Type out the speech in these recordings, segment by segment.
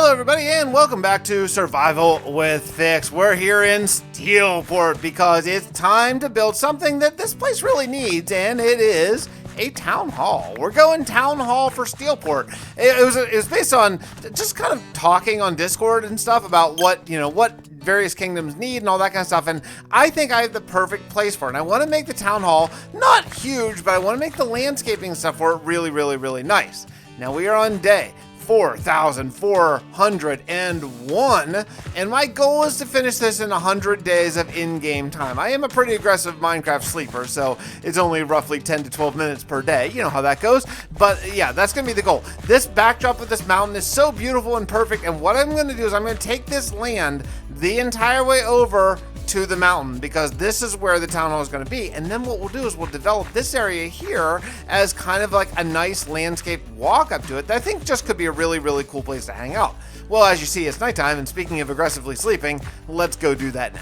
Hello everybody and welcome back to Survival with Fix. We're here in Steelport because it's time to build something that this place really needs, and it is a town hall. We're going town hall for Steelport. It was based on just kind of talking on Discord and stuff about what various kingdoms need and all that kind of stuff, and I think I have the perfect place for it. And I want to make the town hall not huge, but I want to make the landscaping stuff for it really, really, really nice. Now we are on day 4,401, and my goal is to finish this in 100 days of in-game time. I am a pretty aggressive Minecraft sleeper, so it's only roughly 10 to 12 minutes per day. You know how that goes. But yeah, that's gonna be the goal. This backdrop of this mountain is so beautiful and perfect, and what I'm gonna do is I'm gonna take this land the entire way over to the mountain, because this is where the town hall is going to be. And then what we'll do is we'll develop this area here as kind of like a nice landscape walk up to it that I think just could be a really, really cool place to hang out. Well, as you see, it's nighttime, and speaking of aggressively sleeping, let's go do that now.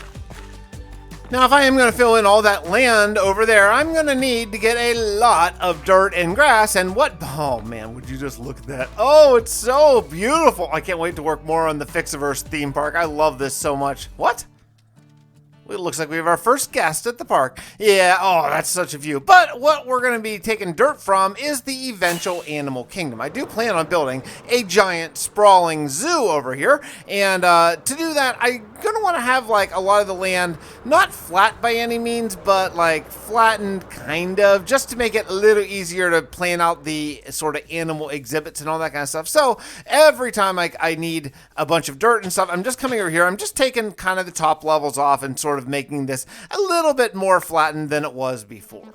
Now, if I am going to fill in all that land over there, I'm going to need to get a lot of dirt and grass. And oh man, would you just look at that? Oh, it's so beautiful. I can't wait to work more on the Fixxiverse theme park. I love this so much. What? It looks like we have our first guest at the park. Yeah, oh, that's such a view. But what we're going to be taking dirt from is the eventual animal kingdom. I do plan on building a giant sprawling zoo over here. And to do that, I'm going to want to have like a lot of the land not flat by any means, but like flattened kind of, just to make it a little easier to plan out the sort of animal exhibits and all that kind of stuff. So every time I need a bunch of dirt and stuff, I'm just coming over here. I'm just taking kind of the top levels off and sort of making this a little bit more flattened than it was before.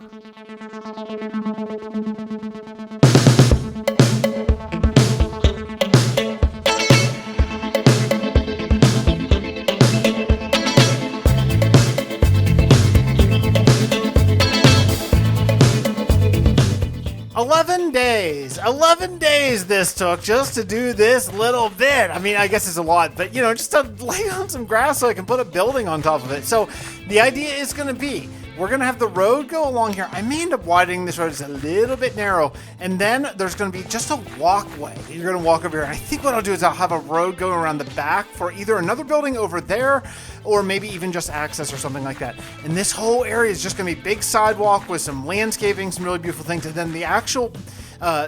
11 days. 11 days this took just to do this little bit. I mean, I guess it's a lot, but just to lay on some grass so I can put a building on top of it. So the idea is going to be, we're going to have the road go along here. I may end up widening this road. It's a little bit narrow. And then there's going to be just a walkway. You're going to walk over here. And I think what I'll do is I'll have a road going around the back for either another building over there or maybe even just access or something like that. And this whole area is just going to be a big sidewalk with some landscaping, some really beautiful things. And then the actual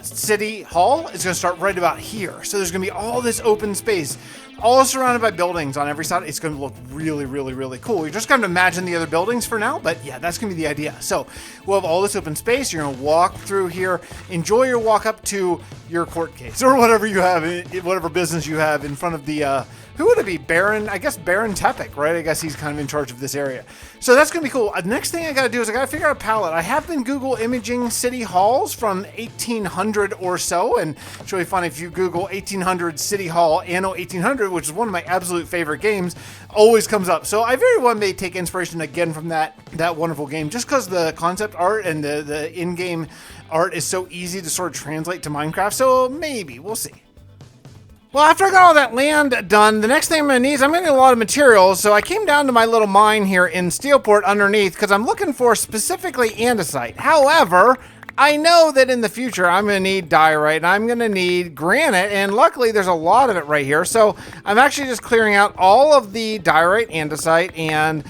city hall is going to start right about here. So there's going to be all this open space, all surrounded by buildings on every side. It's going to look really, really, really cool. You're just going to imagine the other buildings for now, but yeah, that's going to be the idea. So we'll have all this open space. You're going to walk through here, enjoy your walk up to your court case or whatever you have, whatever business you have in front of the, who would it be? Baron, I guess Baron Tepic, right? I guess he's kind of in charge of this area. So that's going to be cool. Next thing I got to do is I got to figure out a palette. I have been Google imaging city halls from 1800 or so, and it's really funny if you Google 1800 City Hall, Anno 1800, which is one of my absolute favorite games, always comes up. So I very well may take inspiration again from that wonderful game, just because the concept art and the in-game art is so easy to sort of translate to Minecraft. So maybe, we'll see. Well, after I got all that land done, the next thing I'm going to need is I'm going to need a lot of materials. So I came down to my little mine here in Steelport underneath because I'm looking for specifically andesite. However, I know that in the future I'm going to need diorite and I'm going to need granite, and luckily there's a lot of it right here. So I'm actually just clearing out all of the diorite, andesite, and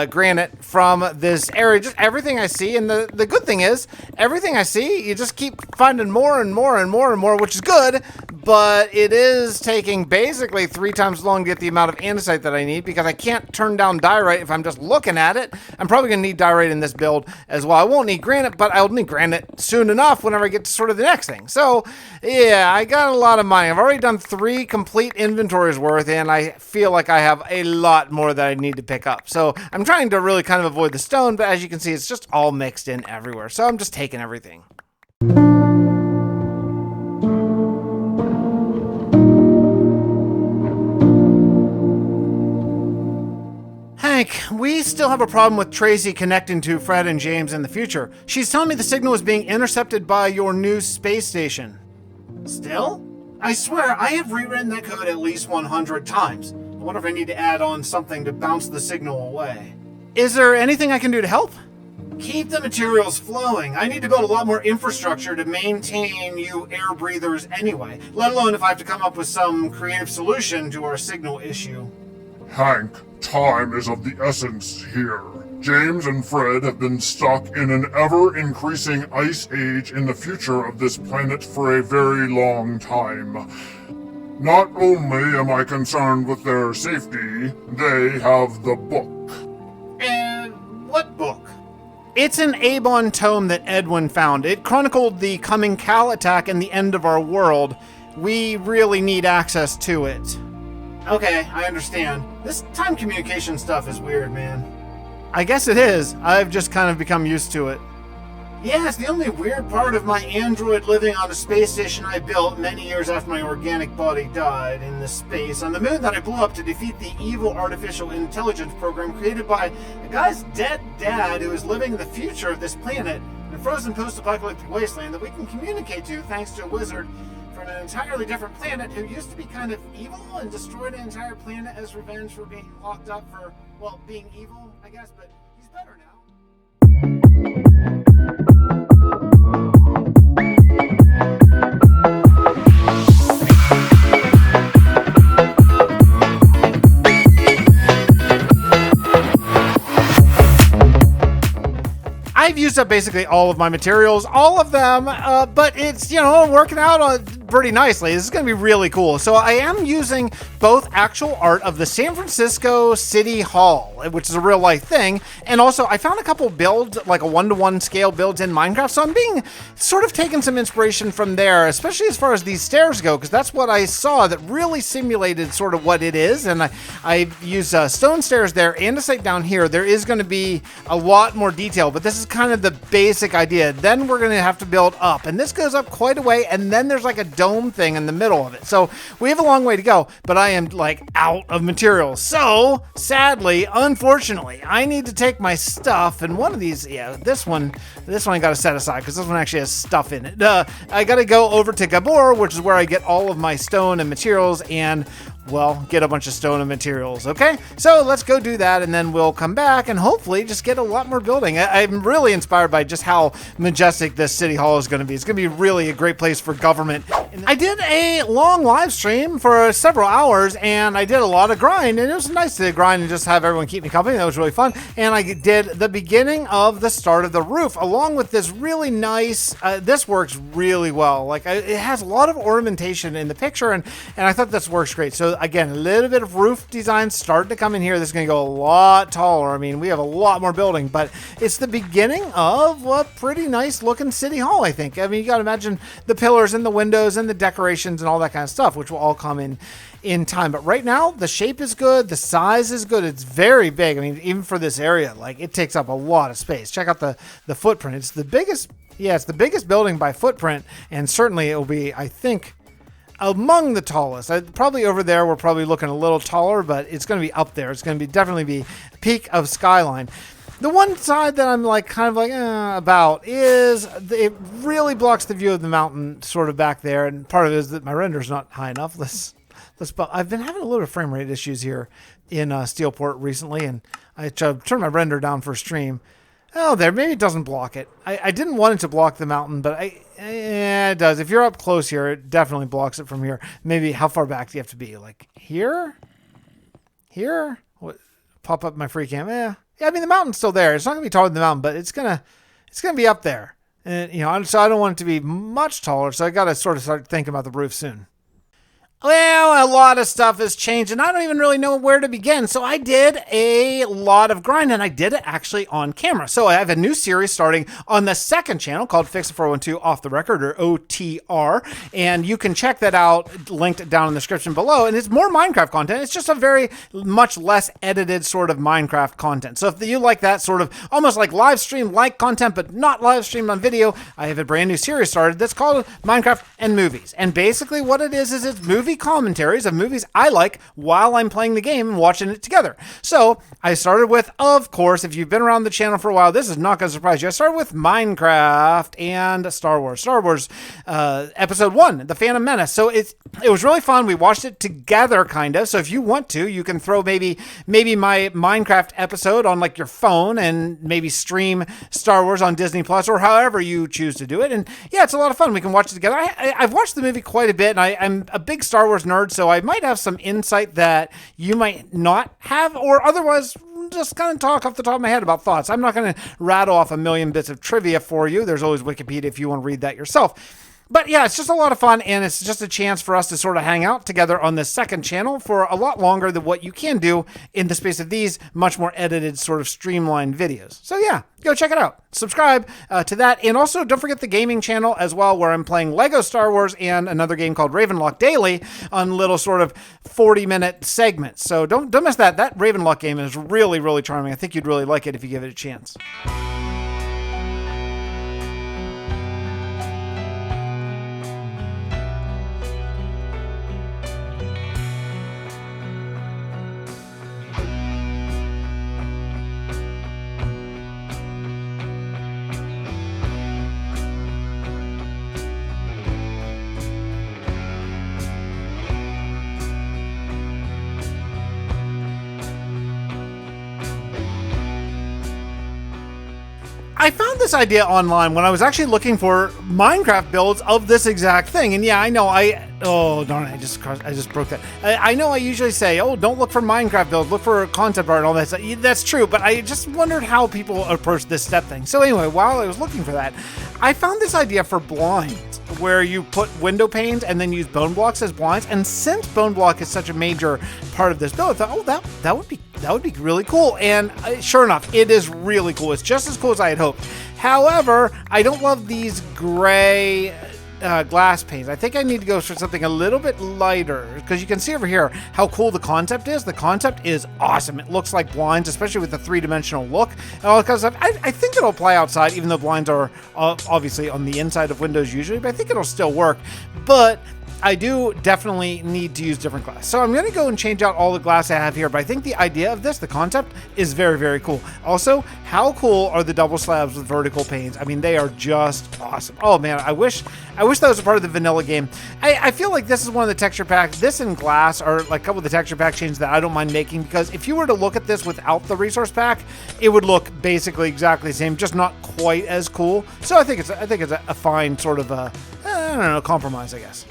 granite from this area, just everything I see. And the good thing is, everything I see, you just keep finding more and more and more and more, which is good, but it is taking basically 3 times as long to get the amount of andesite that I need, because I can't turn down diorite if I'm just looking at it. I'm probably going to need diorite in this build as well. I won't need granite, but I'll need granite soon enough whenever I get to sort of the next thing. So yeah, I got a lot of money. I've already done 3 complete inventories worth, and I feel like I have a lot more that I need to pick up. So I'm trying to really kind of avoid the stone, but as you can see, it's just all mixed in everywhere. So I'm just taking everything. Hank, we still have a problem with Tracy connecting to Fred and James in the future. She's telling me the signal is being intercepted by your new space station. Still? I swear, I have rewritten that code at least 100 times. I wonder if I need to add on something to bounce the signal away. Is there anything I can do to help? Keep the materials flowing. I need to build a lot more infrastructure to maintain you air breathers anyway, let alone if I have to come up with some creative solution to our signal issue. Hank, time is of the essence here. James and Fred have been stuck in an ever-increasing ice age in the future of this planet for a very long time. Not only am I concerned with their safety, they have the book. And what book? It's an Avon tome that Edwin found. It chronicled the coming Cal attack and the end of our world. We really need access to it. Okay, I understand. This time communication stuff is weird, man. I guess it is. I've just kind of become used to it. Yeah, it's the only weird part of my android living on a space station I built many years after my organic body died in the space on the moon that I blew up to defeat the evil artificial intelligence program created by a guy's dead dad who is living in the future of this planet in a frozen post-apocalyptic wasteland that we can communicate to thanks to a wizard from an entirely different planet who used to be kind of evil and destroyed an entire planet as revenge for being locked up for, well, being evil, I guess, but he's better now. I've used up basically all of my materials, all of them, but it's, working out pretty nicely. This is going to be really cool. So I am using both actual art of the San Francisco City Hall, which is a real life thing, and also I found a couple builds, like a 1-to-1 scale builds in Minecraft, so I'm being sort of taking some inspiration from there, especially as far as these stairs go, because that's what I saw that really simulated sort of what it is, and I use stone stairs there and a site down here. There is going to be a lot more detail, but this is kind of the basic idea. Then we're going to have to build up, and this goes up quite a way, and then there's like a dome thing in the middle of it. So we have a long way to go, but I am like out of materials. So sadly, unfortunately, I need to take my stuff, and one of these, this one I got to set aside because this one actually has stuff in it. I got to go over to Gabor, which is where I get all of my stone and materials, and well, get a bunch of stone and materials, okay? So let's go do that, and then we'll come back and hopefully just get a lot more building. I'm really inspired by just how majestic this city hall is going to be. It's going to be really a great place for government. I did a long live stream for several hours, and I did a lot of grind, and it was nice to grind and just have everyone keep me company. That was really fun. And I did the beginning of the start of the roof, along with this really nice, this works really well. Like, it has a lot of ornamentation in the picture, and I thought this works great. So again, a little bit of roof design starting to come in here. This is going to go a lot taller. I mean, we have a lot more building, but it's the beginning of a pretty nice looking city hall, I think. I mean, you got to imagine the pillars and the windows and the decorations and all that kind of stuff, which will all come in time. But right now, the shape is good. The size is good. It's very big. I mean, even for this area, like, it takes up a lot of space. Check out the footprint. It's the biggest, it's the biggest building by footprint, and certainly it will be, I think, among the tallest. Probably over there, we're probably looking a little taller, but it's going to be up there. It's going to be definitely be peak of skyline. The one side that I'm like kind of like about is it really blocks the view of the mountain sort of back there, and part of it is that my render's not high enough. I've been having a little frame rate issues here in Steelport recently, and I turned my render down for stream. Oh, there, maybe it doesn't block it. I didn't want it to block the mountain, but it does. If you're up close here, it definitely blocks it from here. Maybe how far back do you have to be? Like here? Here? What? Pop up my free cam. Yeah, I mean, the mountain's still there. It's not gonna be taller than the mountain, but it's gonna be up there. And so I don't want it to be much taller. So I got to sort of start thinking about the roof soon. Well, a lot of stuff has changed, and I don't even really know where to begin. So I did a lot of grind, and I did it actually on camera. So I have a new series starting on the second channel called Fixxitt412 Off the Record, or OTR, and you can check that out, linked down in the description below. And it's more Minecraft content. It's just a very much less edited sort of Minecraft content. So if you like that sort of almost like live stream like content, but not live streamed on video, I have a brand new series started that's called Minecraft and Movies. And basically what it is it's movies movie commentaries of movies I like while I'm playing the game and watching it together. So I started with, of course, if you've been around the channel for a while, this is not going to surprise you. I started with Minecraft and Star Wars. Episode 1, The Phantom Menace. So it was really fun. We watched it together, kind of. So if you want to, you can throw maybe my Minecraft episode on like your phone and maybe stream Star Wars on Disney Plus or however you choose to do it. And yeah, it's a lot of fun. We can watch it together. I've watched the movie quite a bit, and I'm a big Star Wars nerd, so I might have some insight that you might not have, or otherwise just kind of talk off the top of my head about thoughts. I'm not going to rattle off a million bits of trivia for you. There's always Wikipedia if you want to read that yourself. But yeah, it's just a lot of fun, and it's just a chance for us to sort of hang out together on this second channel for a lot longer than what you can do in the space of these much more edited, sort of streamlined videos. So yeah, go check it out. Subscribe to that, and also don't forget the gaming channel as well, where I'm playing Lego Star Wars and another game called Ravenlock Daily on little sort of 40-minute segments. So don't miss that. That Ravenlock game is really, really charming. I think you'd really like it if you give it a chance. I found this idea online when I was actually looking for Minecraft builds of this exact thing. And yeah, I know oh darn it, I just broke that. I know I usually say, oh, don't look for Minecraft builds, look for concept art and all that stuff. That's true, but I just wondered how people approach this step thing. So anyway, while I was looking for that, I found this idea for blinds, where you put window panes and then use bone blocks as blinds. And since bone block is such a major part of this build, I thought, oh, that would be really cool. And sure enough, it is really cool. It's just as cool as I had hoped. However, I don't love these gray glass panes. I think I need to go for something a little bit lighter, because you can see over here how cool the concept is. The concept is awesome. It looks like blinds, especially with the three-dimensional look. And all because I think it'll apply outside, even though blinds are obviously on the inside of windows usually, but I think it'll still work. But I do definitely need to use different glass. So I'm going to go and change out all the glass I have here, but I think the idea of this, the concept, is very, very cool. Also, how cool are the double slabs with vertical panes? I mean, they are just awesome. Oh man, I wish that was a part of the vanilla game. I feel like this is one of the texture packs. This and glass are like a couple of the texture pack changes that I don't mind making, because if you were to look at this without the resource pack, it would look basically exactly the same, just not quite as cool. So I think it's a fine sort of I don't know, compromise, I guess.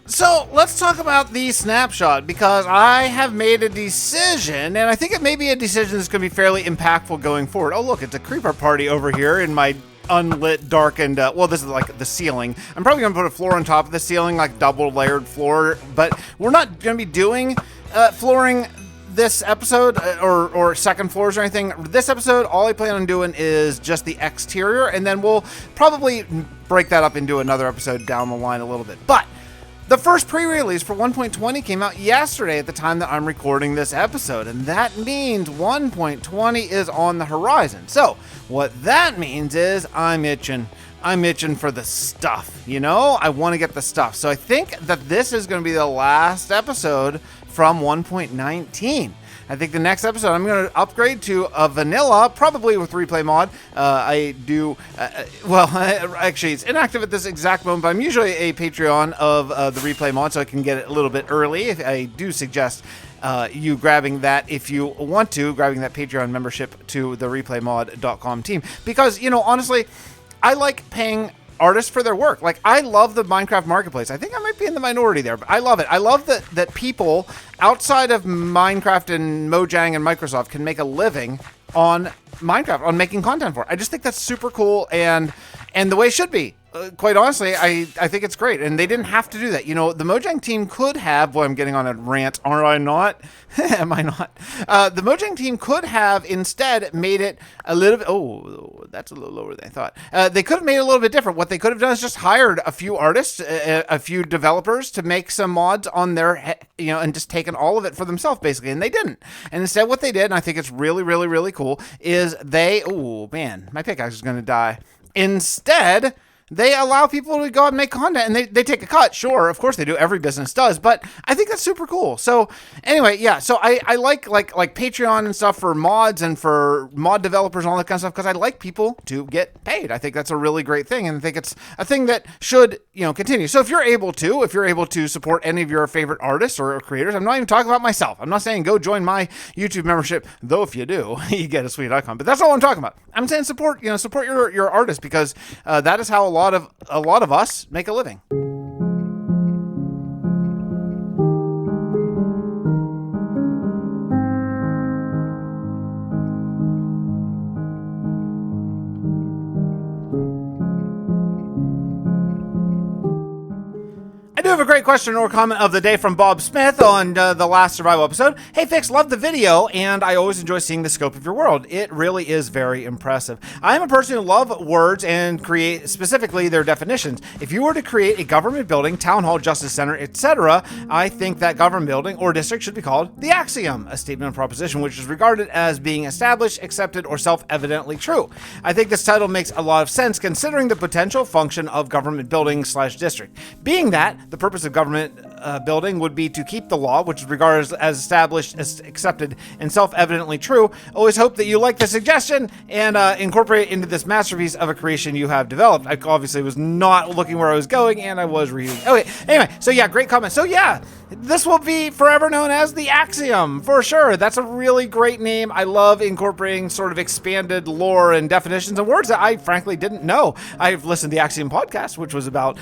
So let's talk about the snapshot, because I have made a decision, and I think it may be a decision that's going to be fairly impactful going forward. Oh, look, it's a creeper party over here in my unlit, darkened, well, this is like the ceiling. I'm probably going to put a floor on top of the ceiling, like double layered floor, but we're not going to be doing flooring this episode or second floors or anything. This episode, all I plan on doing is just the exterior, and then we'll probably break that up into another episode down the line a little bit. But the first pre-release for 1.20 came out yesterday at the time that I'm recording this episode, and that means 1.20 is on the horizon. So what that means is I'm itching for the stuff, you know? I want to get the stuff. So I think that this is going to be the last episode from 1.19. I think the next episode I'm going to upgrade to a vanilla, probably with replay mod. Actually, it's inactive at this exact moment, but I'm usually a Patreon of the replay mod, so I can get it a little bit early. I do suggest you grabbing that if you want to, grabbing that Patreon membership to the replaymod.com team. Because, you know, honestly, I like paying artists for their work. Like, I love the Minecraft marketplace. I think I might be in the minority there, but I love it. I love that people outside of Minecraft and Mojang and Microsoft can make a living on Minecraft, on making content for it. I just think that's super cool, and the way it should be. Quite honestly, I think it's great, and they didn't have to do that. You know, the Mojang team could have, boy, I'm getting on a rant, aren't I not? Am I not? The Mojang team could have instead made it a little bit, oh, that's a little lower than I thought. They could have made it a little bit different. What they could have done is just hired a few artists, a few developers to make some mods on their, you know, and just taken all of it for themselves, basically, and they didn't. And instead what they did, and I think it's really, really, really cool, is oh man, my pickaxe is going to die. Instead, they allow people to go out and make content, and they take a cut. Sure, of course they do. Every business does, but I think that's super cool. So anyway, yeah. So I like Patreon and stuff for mods and for mod developers and all that kind of stuff, because I like people to get paid. I think that's a really great thing, and I think it's a thing that should, continue. So if you're able to support any of your favorite artists or creators, I'm not even talking about myself. I'm not saying go join my YouTube membership, though if you do, you get a sweet icon. But that's not what I'm talking about. I'm saying support your artists, because that is how a lot of us make a living. I do have a great question or comment of the day from Bob Smith on the last Survival episode. Hey Fix, love the video, and I always enjoy seeing the scope of your world. It really is very impressive. I am a person who loves words and create specifically their definitions. If you were to create a government building, town hall, justice center, etc., I think that government building or district should be called the axiom, a statement of proposition which is regarded as being established, accepted, or self-evidently true. I think this title makes a lot of sense considering the potential function of government building / district. Being that the purpose of government building would be to keep the law, which is regarded as established, as accepted, and self-evidently true. Always hope that you like the suggestion and incorporate it into this masterpiece of a creation you have developed. I obviously was not looking where I was going, and I was reading. Okay, anyway, so yeah, great comment. So yeah, this will be forever known as the Axiom, for sure. That's a really great name. I love incorporating sort of expanded lore and definitions and words that I frankly didn't know. I've listened to the Axiom podcast, which was about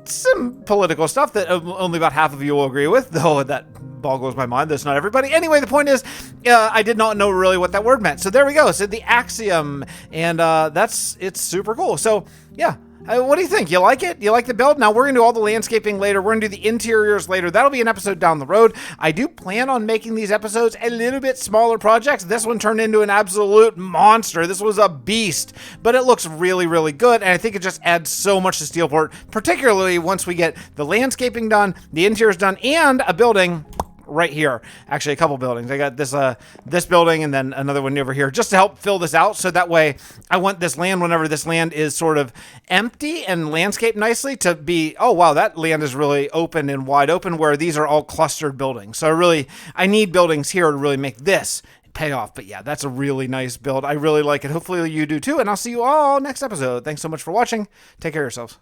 some political stuff that only about half of you will agree with, though that boggles my mind. That's not everybody. Anyway, the point is, I did not know really what that word meant. So there we go. So the Axiom, and it's super cool. So yeah. What do you think? You like it? You like the build? Now, we're going to do all the landscaping later. We're going to do the interiors later. That'll be an episode down the road. I do plan on making these episodes a little bit smaller projects. This one turned into an absolute monster. This was a beast, but it looks really, really good, and I think it just adds so much to Steelport, particularly once we get the landscaping done, the interiors done, and a building right here. Actually, a couple buildings. I got this building and then another one over here just to help fill this out. So that way I want this land, whenever this land is sort of empty and landscaped nicely, to be, oh wow, that land is really open and wide open, where these are all clustered buildings. So I need buildings here to really make this pay off. But yeah, that's a really nice build. I really like it. Hopefully you do too. And I'll see you all next episode. Thanks so much for watching. Take care of yourselves.